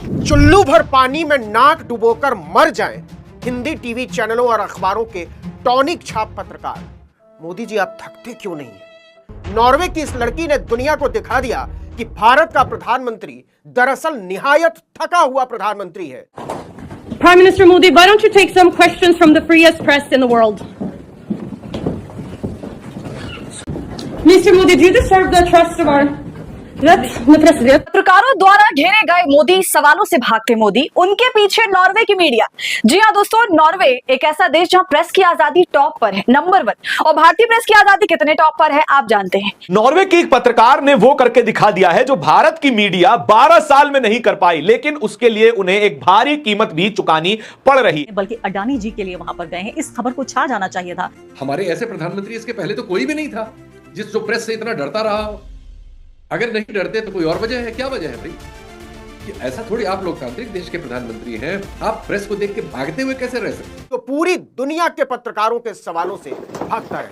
चुल्लू भर पानी में नाक डुबोकर मर जाएं हिंदी टीवी चैनलों और अखबारों के टॉनिक छाप पत्रकार। मोदी जी आप थकते क्यों नहीं है? नॉर्वे की इस लड़की ने दुनिया को दिखा दिया कि भारत का प्रधानमंत्री दरअसल निहायत थका हुआ प्रधानमंत्री है। Prime Minister Modi, why don't you take some questions from the freest press in the world? Mr. Modi, do you deserve the trust of our पत्रकारों द्वारा घेरे गए मोदी, सवालों से भागते मोदी, उनके पीछे नॉर्वे की मीडिया। जी हां दोस्तों, नॉर्वे एक ऐसा देश जहां प्रेस की आजादी टॉप पर है, नंबर 1। और भारतीय प्रेस की आजादी कितने टॉप पर है आप जानते हैं? नॉर्वे की एक पत्रकार ने वो करके दिखा दिया है जो भारत की मीडिया 12 साल में नहीं कर पाई, लेकिन उसके लिए उन्हें एक भारी कीमत भी चुकानी पड़ रही है। बल्कि अडानी जी के लिए वहां पर गए हैं। इस खबर को छा जाना चाहिए था। हमारे ऐसे प्रधानमंत्री इसके पहले तो कोई भी नहीं था जिस जो प्रेस से इतना डरता रहा हो। अगर नहीं डरते तो कोई और वजह है, क्या वजह है भाई? कि ऐसा थोड़ी, आप लोकतांत्रिक देश के प्रधानमंत्री हैं, आप प्रेस को देख के भागते हुए कैसे रह सकते? तो पूरी दुनिया के पत्रकारों के सवालों से भागता है,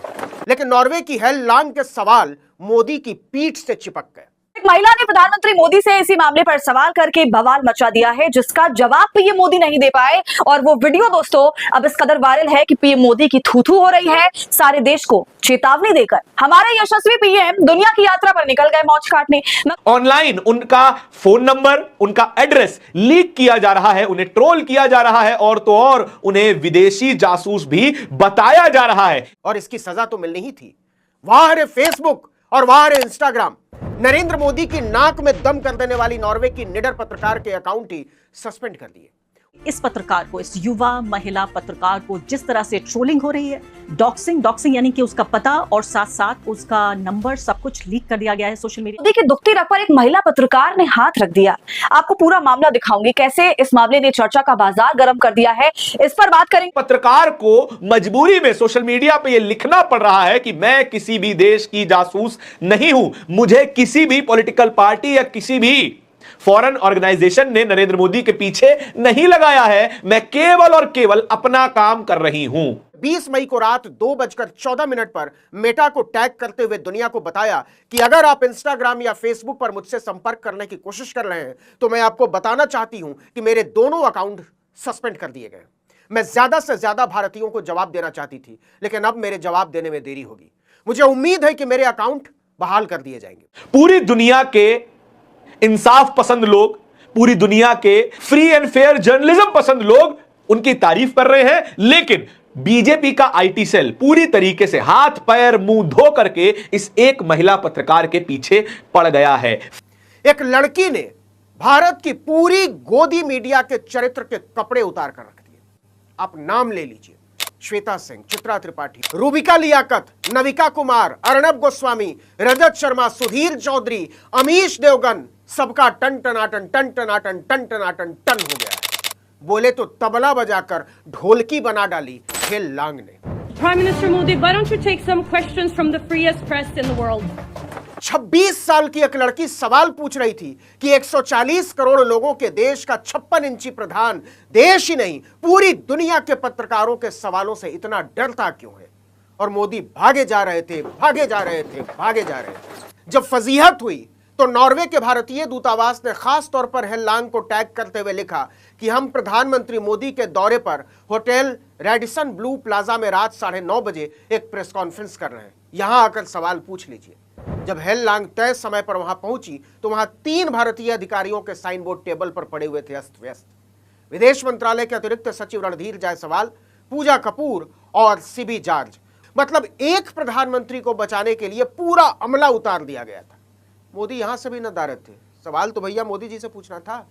लेकिन नॉर्वे की हेल लांग के सवाल मोदी की पीठ से चिपक गए। एक महिला ने प्रधानमंत्री मोदी से इसी मामले पर सवाल करके बवाल मचा दिया है, जिसका जवाब पीएम मोदी नहीं दे पाए। और वो वीडियो दोस्तों अब इस कदर वायरल है कि पीएम मोदी की थू-थू हो रही है, सारे देश को चेतावनी देकर हमारे यशस्वी पीएम दुनिया की यात्रा पर निकल गए मौज काटने। ऑनलाइन उनका फोन नंबर, उनका एड्रेस लीक किया जा रहा है, उन्हें ट्रोल किया जा रहा है, और तो और उन्हें विदेशी जासूस भी बताया जा रहा है। और इसकी सजा तो मिलनी ही थी। वाह रे फेसबुक और वाह रे इंस्टाग्राम। नरेंद्र मोदी की नाक में दम कर देने वाली नॉर्वे की निडर पत्रकार के अकाउंट ही सस्पेंड कर दिए। इस पत्रकार को, इस युवा महिला पत्रकार को जिस तरह से ट्रोलिंग हो रही है, डॉक्सिंग यानी कि उसका पता और साथ साथ उसका नंबर सब कुछ लीक कर दिया गया है सोशल मीडिया। मोदी के दुखती रग पर एक महिला पत्रकार ने हाथ रख दिया। आपको पूरा मामला दिखाऊंगी, कैसे इस मामले ने चर्चा का बाजार गर्म कर दिया है, इस पर बात करेंगे। पत्रकार को मजबूरी में सोशल मीडिया पे यह लिखना पड़ रहा है कि मैं किसी भी देश की जासूस नहीं हूं, मुझे किसी भी पॉलिटिकल पार्टी या किसी भी फॉरेन ऑर्गेनाइजेशन ने नरेंद्र मोदी के पीछे नहीं लगाया है, मैं केवल और केवल अपना काम कर रही हूं। 20 मई को रात 2:14 पर मेटा को टैग करते हुए दुनिया को बताया कि अगर आप इंस्टाग्राम या फेसबुक पर मुझसे संपर्क करने की कोशिश कर रहे हैं तो मैं आपको बताना चाहती हूं कि मेरे दोनों अकाउंट सस्पेंड कर दिए गए। मैं ज्यादा से ज्यादा भारतीयों को जवाब देना चाहती थी, लेकिन अब मेरे जवाब देने में देरी होगी। मुझे उम्मीद है कि मेरे अकाउंट बहाल कर दिए जाएंगे। पूरी दुनिया के इंसाफ पसंद लोग, पूरी दुनिया के फ्री एंड फेयर जर्नलिज्म पसंद लोग उनकी तारीफ कर रहे हैं, लेकिन बीजेपी का आईटी सेल पूरी तरीके से हाथ पैर मुंह धो करके इस एक महिला पत्रकार के पीछे पड़ गया है। एक लड़की ने भारत की पूरी गोदी मीडिया के चरित्र के कपड़े उतार कर रख दिए। आप नाम ले लीजिए, श्वेता सिंह, चित्रा त्रिपाठी, रूबिका लियाकत, नविका कुमार, अर्णब गोस्वामी, रजत शर्मा, सुधीर चौधरी, अमीश देवगन, सबका टन टनाटन टन टनाटन टन टनाटन टन हो गया है। बोले तो तबला बजाकर ढोलकी बना डाली हेल लांग ने। Prime Minister Modi, why don't you take some questions from the freest press in the world? 26 साल की एक लड़की सवाल पूछ रही थी कि 140 करोड़ लोगों के देश का 56 इंची प्रधान देश ही नहीं पूरी दुनिया के पत्रकारों के सवालों से इतना डरता क्यों है? और मोदी भागे जा रहे थे, भागे जा रहे थे, भागे जा रहे थे। जब फजीहत हुई तो नॉर्वे के भारतीय दूतावास ने खास तौर पर हेल लांग को टैग करते हुए लिखा कि हम प्रधानमंत्री मोदी के दौरे पर होटल रेडिसन ब्लू प्लाजा में रात 9:30 बजे एक प्रेस कॉन्फ्रेंस कर रहे हैं, यहां आकर सवाल पूछ लीजिए। जब हेल लांग तय समय पर वहां पहुंची तो वहां 3 भारतीय अधिकारियों के साइन बोर्ड टेबल पर पड़े हुए थे अस्त व्यस्त। विदेश मंत्रालय के अतिरिक्त सचिव रणधीर जायसवाल, पूजा कपूर और सीबी जॉर्ज, मतलब एक प्रधानमंत्री को बचाने के लिए पूरा अमला उतार दिया गया था। मोदी यहां से भी नदारद थे, सवाल तो भैया मोदी जी से पूछना था,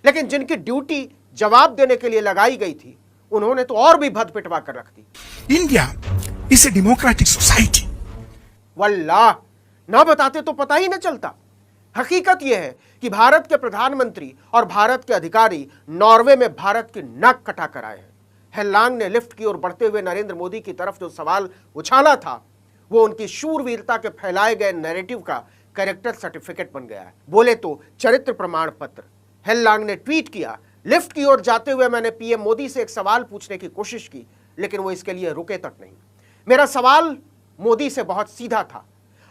लेकिन जिनकी ड्यूटी जवाब देने के लिए लगाई गई थी उन्होंने तो और भी भद पिटवा कर रख दी। India is a democratic society. वल्लाह ना बताते तो पता ही न चलता। हकीकत यह है कि भारत के प्रधानमंत्री और भारत के अधिकारी नॉर्वे में भारत की नाक कटा कर आए हैं। हेल लांग ने लिफ्ट की ओर बढ़ते हुए नरेंद्र मोदी की तरफ जो सवाल उछाला था वो उनकी शूरवीरता के फैलाए गए नैरेटिव का कैरेक्टर सर्टिफिकेट बन गया है, बोले तो चरित्र प्रमाण पत्र। हेल लांग ने ट्वीट किया, लिफ्ट की ओर जाते हुए मैंने पीएम मोदी से एक सवाल पूछने की कोशिश की, लेकिन वो इसके लिए रुके तक नहीं। मेरा सवाल मोदी से बहुत सीधा था।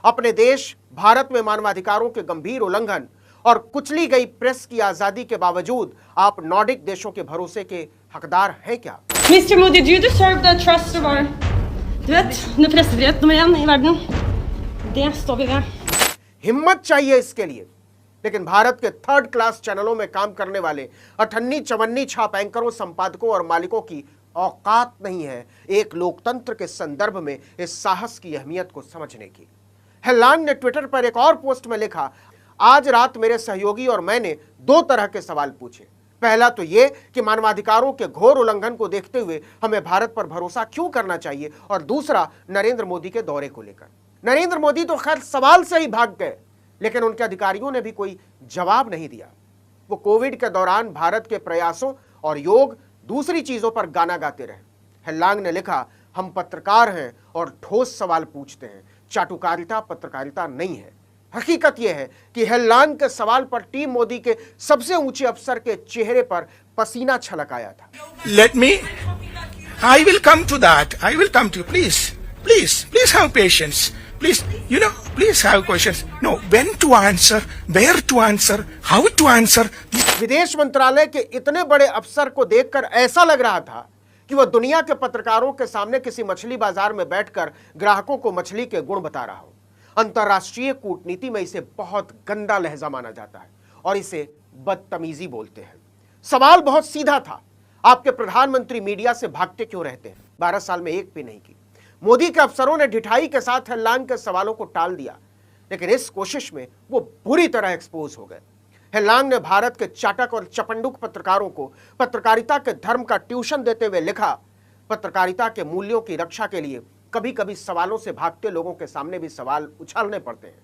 अपने देश भारत में मानवाधिकारों के गंभीर उल्लंघन और कुचली गई प्रेस की आजादी के बावजूद आप नॉर्डिक देशों के भरोसे के हकदार हैं क्या? Mr. Modi, do you deserve the trust of our... Du vet, när pressfrihet nummer 1 i världen. Det står vi ved. हिम्मत चाहिए इसके लिए, लेकिन भारत के थर्ड क्लास चैनलों में काम करने वाले अठन्नी चवन्नी छाप एंकरों, संपादकों और मालिकों की औकात नहीं है एक लोकतंत्र के संदर्भ में इस साहस की अहमियत को समझने की। हेलांग ने ट्विटर पर एक और पोस्ट में लिखा, आज रात मेरे सहयोगी और मैंने 2 तरह के सवाल पूछे। पहला तो ये कि मानवाधिकारों के घोर उल्लंघन को देखते हुए हमें भारत पर भरोसा क्यों करना चाहिए, और दूसरा नरेंद्र मोदी के दौरे को लेकर। नरेंद्र मोदी तो खैर सवाल से ही भाग गए, लेकिन उनके अधिकारियों ने भी कोई जवाब नहीं दिया। वो कोविड के दौरान भारत के प्रयासों और योग दूसरी चीजों पर गाना गाते रहे। हेलांग ने लिखा, हम पत्रकार हैं और ठोस सवाल पूछते हैं, चाटुकारिता पत्रकारिता नहीं है। हकीकत यह है कि हेलांग के सवाल पर टीम मोदी के सबसे ऊंचे अफसर के चेहरे पर पसीना छलक आया था। Let me. I will come to that. I will come to you. Please have patience. Please have questions. No, when to answer, where to answer, how to answer. विदेश मंत्रालय के इतने बड़े अफसर को देखकर ऐसा लग रहा था कि वह दुनिया के पत्रकारों के सामने किसी मछली बाजार में बैठकर ग्राहकों को मछली के गुण बता रहा हो। अंतर्राष्ट्रीय कूटनीति में इसे बहुत गंदा लहजा माना जाता है और इसे बदतमीजी बोलते हैं। सवाल बहुत सीधा था, आपके प्रधानमंत्री मीडिया से भागते क्यों रहते हैं? 12 साल में एक भी नहीं की। मोदी के अफसरों ने ढिठाई के साथ हेलांग के सवालों को टाल दिया, लेकिन इस कोशिश में वो बुरी तरह एक्सपोज हो गए। हेलांग ने भारत के चाटक और चपंडुक पत्रकारों को पत्रकारिता के धर्म का ट्यूशन देते हुए लिखा, पत्रकारिता के मूल्यों की रक्षा के लिए कभी कभी सवालों से भागते लोगों के सामने भी सवाल उछालने पड़ते हैं।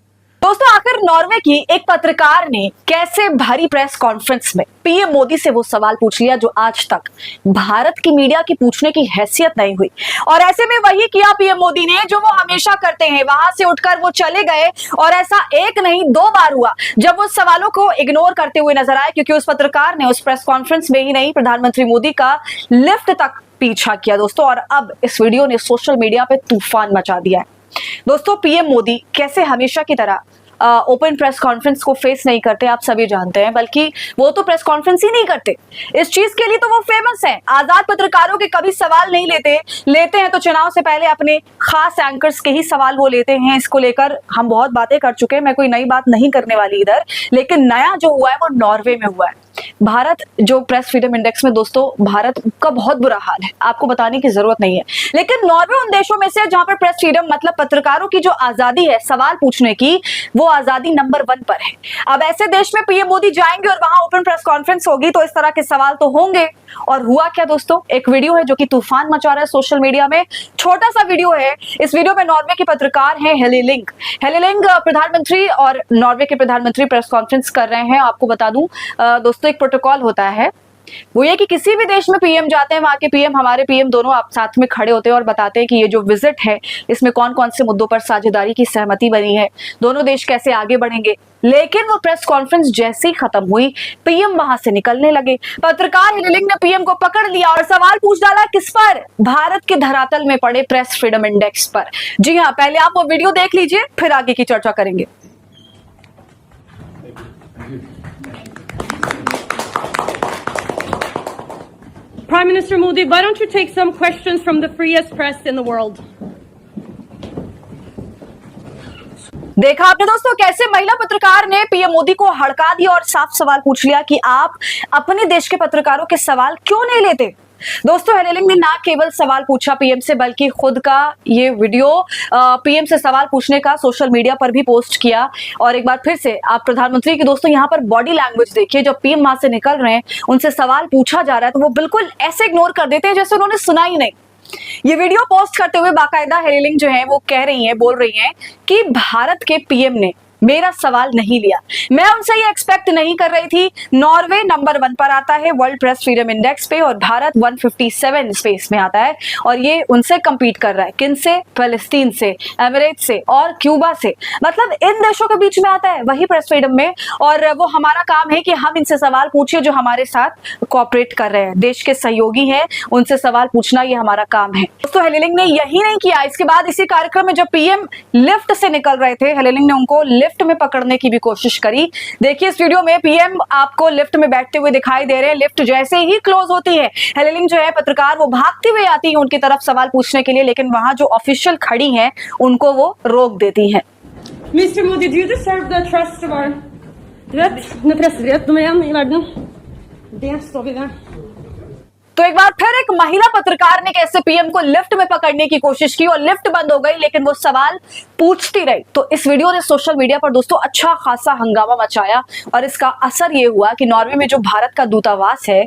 दोस्तों, आखिर नॉर्वे की एक पत्रकार ने कैसे भरी प्रेस कॉन्फ्रेंस में पीएम मोदी से वो सवाल पूछ लिया जो आज तक भारत की मीडिया की पूछने की हैसियत नहीं हुई। और ऐसे में वही किया पीएम मोदी ने जो वो हमेशा करते हैं, वहां से उठकर वो चले गए। और ऐसा एक नहीं 2 बार हुआ जब वो सवालों को इग्नोर करते हुए नजर आए, क्योंकि उस पत्रकार ने उस प्रेस कॉन्फ्रेंस में ही नहीं, प्रधानमंत्री मोदी का लिफ्ट तक पीछा किया दोस्तों। और अब इस वीडियो ने सोशल मीडिया पे तूफान मचा दिया है। दोस्तों, पीएम मोदी कैसे हमेशा की तरह ओपन प्रेस कॉन्फ्रेंस को फेस नहीं करते आप सभी जानते हैं, बल्कि वो तो प्रेस कॉन्फ्रेंस ही नहीं करते। इस चीज के लिए तो वो फेमस हैं। आजाद पत्रकारों के कभी सवाल नहीं लेते हैं तो चुनाव से पहले अपने खास एंकर्स के ही सवाल वो लेते हैं। इसको लेकर हम बहुत बातें कर चुके हैं, मैं कोई नई बात नहीं करने वाली इधर। लेकिन नया जो हुआ है वो नॉर्वे में हुआ है। भारत जो प्रेस फ्रीडम इंडेक्स में दोस्तों भारत का बहुत बुरा हाल है, आपको बताने की जरूरत नहीं है। लेकिन नॉर्वे उन देशों में से जहां पर प्रेस फ्रीडम मतलब पत्रकारों की जो आजादी है सवाल पूछने की, वो आजादी नंबर 1 पर है। अब ऐसे देश में पीएम मोदी जाएंगे और वहां ओपन प्रेस कॉन्फ्रेंस होगी तो इस तरह के सवाल तो होंगे। और हुआ क्या दोस्तों, एक वीडियो है जो कि तूफान मचा रहा है सोशल मीडिया में। छोटा सा वीडियो है, इस वीडियो में नॉर्वे के पत्रकार हैं हेली लिंग प्रधानमंत्री और नॉर्वे के प्रधानमंत्री प्रेस कॉन्फ्रेंस कर रहे हैं। आपको बता दूं दोस्तों, एक प्रोटोकॉल होता है, वो ये कि किसी भी देश में पीएम जाते हैं, वहां के पीएम हमारे पीएम दोनों आप साथ में खड़े होते हैं और बताते हैं कि ये जो विजिट है इसमें कौन कौन से मुद्दों पर साझेदारी की सहमति बनी है, दोनों देश कैसे आगे बढ़ेंगे। लेकिन वो प्रेस कॉन्फ्रेंस जैसे ही खत्म हुई, पीएम वहां से निकलने लगे। पत्रकार हिलिंग ने पीएम को पकड़ लिया और सवाल पूछ डाला, किस पर? भारत के धरातल में पड़े प्रेस फ्रीडम इंडेक्स पर। जी हाँ, पहले आप वो वीडियो देख लीजिए, फिर आगे की चर्चा करेंगे। Prime Minister Modi, why don't you take some questions from the freest press in the world? देखा आपने दोस्तों कैसे महिला पत्रकार ने पीएम मोदी को हड़का दिया और साफ सवाल पूछ लिया कि आप अपने देश के पत्रकारों के सवाल क्यों नहीं लेते। दोस्तों, हेलिंग ने ना केवल सवाल पूछा पीएम से, बल्कि खुद का ये वीडियो पीएम से सवाल पूछने का सोशल मीडिया पर भी पोस्ट किया। और एक बार फिर से आप प्रधानमंत्री की दोस्तों यहाँ पर बॉडी लैंग्वेज देखिए। जब पीएम वहां से निकल रहे हैं, उनसे सवाल पूछा जा रहा है, तो वो बिल्कुल ऐसे इग्नोर कर देते हैं जैसे उन्होंने सुना ही नहीं। ये वीडियो पोस्ट करते हुए बाकायदा हेलिंग जो है वो बोल रही हैं कि भारत के पीएम ने मेरा सवाल नहीं लिया। मैं उनसे ये एक्सपेक्ट नहीं कर रही थी। नॉर्वे नंबर 1 पर आता है वर्ल्ड प्रेस फ्रीडम इंडेक्स पे और भारत 157 स्पेस में आता है। और ये उनसे compete कर रहा है, किन से? फलस्तीन से, एमिरेट्स से और क्यूबा से। मतलब इन देशों के बीच में आता है वही प्रेस फ्रीडम में। और वो हमारा काम है कि हम इनसे सवाल पूछिए जो हमारे साथ कोऑपरेट कर रहे हैं, देश के सहयोगी हैं, उनसे सवाल पूछना ये हमारा काम है। दोस्तों, हेलिंग ने यही नहीं किया। इसके बाद इसी कार्यक्रम में जब पीएम लिफ्ट से निकल रहे थे, हेलिंग ने उनको लिफ्ट लिफ्ट में पकड़ने की भी कोशिश करी। देखिए इस वीडियो में पीएम आपको लिफ्ट में बैठते हुए दिखाई दे रहे हैं। लिफ्ट जैसे ही क्लोज होती है, हेलेलिंग जो है पत्रकार वो भागती हुई आती है उनकी तरफ सवाल पूछने के लिए, लेकिन वहां जो ऑफिशियल खड़ी हैं उनको वो रोक देती हैं। Mr. Modi, do you deserve the trust of our... Du vet, när pressfrihet nummer 1 i världen. Det står vi där. तो एक बार फिर एक महिला पत्रकार ने कैसे पीएम को लिफ्ट में पकड़ने की कोशिश की और लिफ्ट बंद हो गई, लेकिन वो सवाल पूछती रही। तो इस वीडियो ने सोशल मीडिया पर दोस्तों अच्छा खासा हंगामा मचाया और इसका असर ये हुआ कि नॉर्वे में जो भारत का दूतावास है,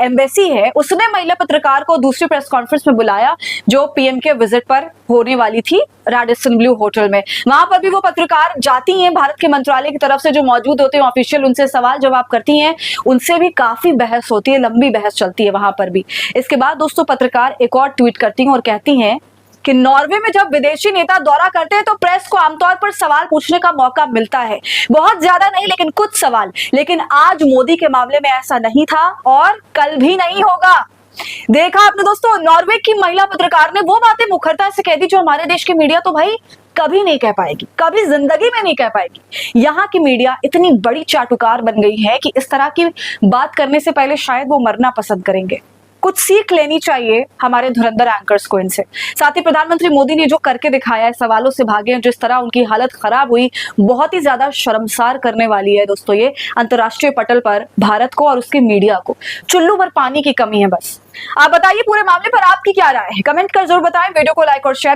एम्बेसी है, उसने महिला पत्रकार को दूसरी प्रेस कॉन्फ्रेंस में बुलाया जो पीएम के विजिट पर होने वाली थी रैडिसन ब्लू होटल में। वहां पर भी वो पत्रकार जाती हैं, भारत के मंत्रालय की तरफ से जो मौजूद होते हैं ऑफिशियल, उनसे सवाल जवाब करती हैं, उनसे भी काफी बहस होती है, लंबी बहस चलती है वहां पर भी। इसके बाद दोस्तों पत्रकार एक और ट्वीट करती हैं और कहती हैं कि नॉर्वे में जब विदेशी नेता दौरा करते हैं तो प्रेस को आमतौर पर सवाल पूछने का मौका मिलता है, बहुत ज्यादा नहीं लेकिन कुछ सवाल। लेकिन आज मोदी के मामले में ऐसा नहीं था और कल भी नहीं होगा। देखा आपने दोस्तों, नॉर्वे की महिला पत्रकार ने वो बातें मुखरता से कह दी जो हमारे देश की मीडिया तो भाई कभी नहीं कह पाएगी, कभी जिंदगी में नहीं कह पाएगी। यहाँ की मीडिया इतनी बड़ी चाटुकार बन गई है कि इस तरह की बात करने से पहले शायद वो मरना पसंद करेंगे। कुछ सीख लेनी चाहिए हमारे धुरंधर एंकर्स को इनसे। साथ ही प्रधानमंत्री मोदी ने जो करके दिखाया है, सवालों से भागे, जिस तरह उनकी हालत खराब हुई, बहुत ही ज्यादा शर्मसार करने वाली है दोस्तों। ये अंतर्राष्ट्रीय पटल पर भारत को और उसके मीडिया को चुल्लू भर पानी की कमी है बस। आप बताइए पूरे मामले पर आपकी क्या राय है, कमेंट कर जरूर बताएं। वीडियो को लाइक और शेयर